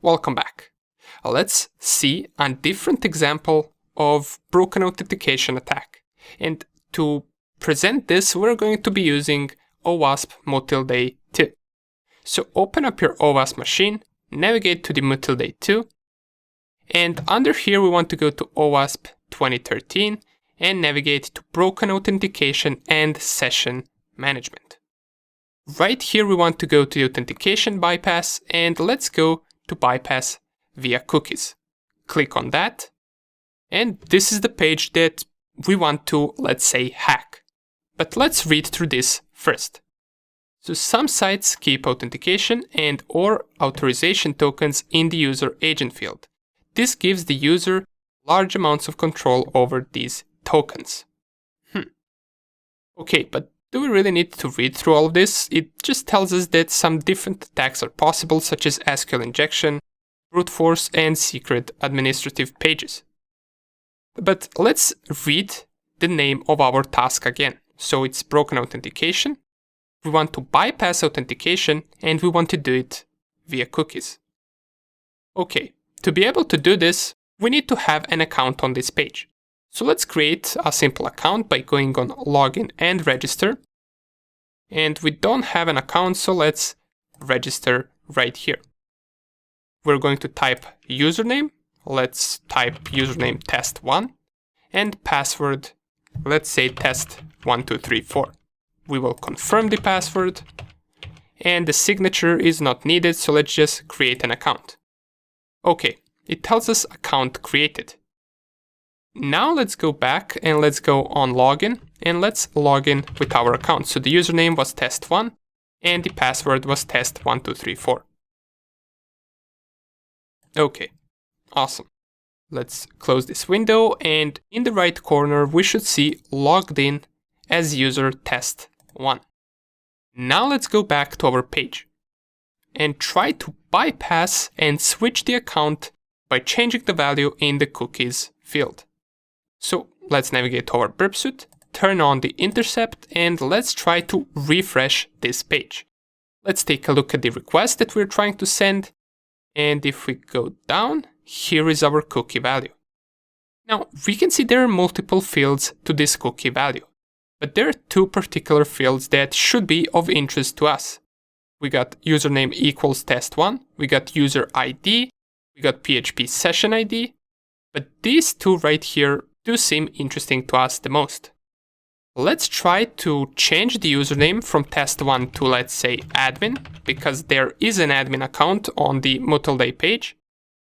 Welcome back. Let's see a different example of broken authentication attack. And to present this, we're going to be using OWASP Motilday2. So open up your OWASP machine, navigate to the Motilday2, and under here we want to go to OWASP 2013 and navigate to Broken Authentication and Session Management. Right here we want to go to the Authentication bypass, and let's go to bypass via cookies. Click on that, and this is the page that we want to, let's say, hack. But let's read through this first. So some sites keep authentication and or authorization tokens in the user agent field. This gives the user large amounts of control over these tokens. Okay, but do we really need to read through all of this? It just tells us that some different attacks are possible, such as SQL injection, brute force, and secret administrative pages. But let's read the name of our task again. So it's broken authentication. We want to bypass authentication, and we want to do it via cookies. Okay, to be able to do this, we need to have an account on this page. So let's create a simple account by going on login and register. And we don't have an account, so let's register right here. We're going to type username. Let's type username test1 and password, let's say test1234. We will confirm the password, and the signature is not needed, so let's just create an account. Okay, it tells us account created. Now let's go back and let's go on login, and let's log in with our account. So the username was test1 and the password was test1234. Okay, awesome. Let's close this window, and in the right corner we should see logged in as user test1. Now let's go back to our page and try to bypass and switch the account by changing the value in the cookies field. So let's navigate to our burp suite, turn on the intercept, and let's try to refresh this page. Let's take a look at the request that we're trying to send, and if we go down, here is our cookie value. Now we can see there are multiple fields to this cookie value, but there are two particular fields that should be of interest to us. We got username equals test1, we got user ID, we got PHP session ID, but these two right here do seem interesting to us the most. Let's try to change the username from test1 to, let's say, admin, because there is an admin account on the Motilday page.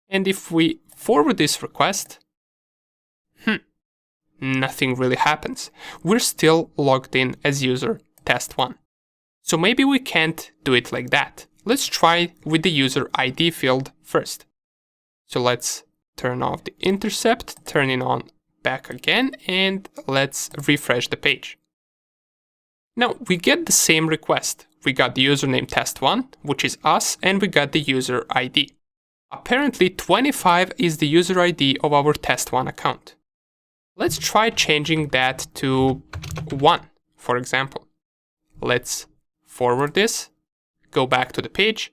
And if we forward this request, nothing really happens. We're still logged in as user test1. So maybe we can't do it like that. Let's try with the user ID field first. So let's turn off the intercept, turn it on back again, and let's refresh the page. Now we get the same request. We got the username test1, which is us, and we got the user ID. Apparently 25 is the user ID of our test1 account. Let's try changing that to 1, for example. Let's forward this, go back to the page,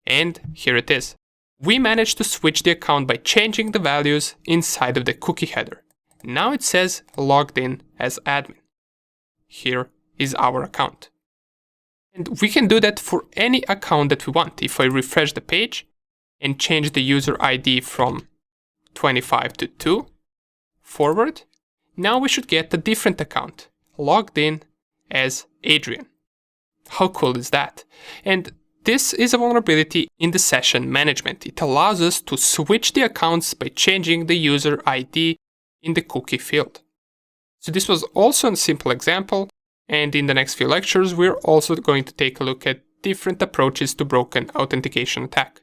and here it is. We managed to switch the account by changing the values inside of the cookie header. Now it says logged in as admin. Here is our account. And we can do that for any account that we want. If I refresh the page and change the user ID from 25 to 2, forward, now we should get a different account, logged in as Adrian. How cool is that? And this is a vulnerability in the session management. It allows us to switch the accounts by changing the user ID in the cookie field. So this was also a simple example, and in the next few lectures we're also going to take a look at different approaches to broken authentication attack.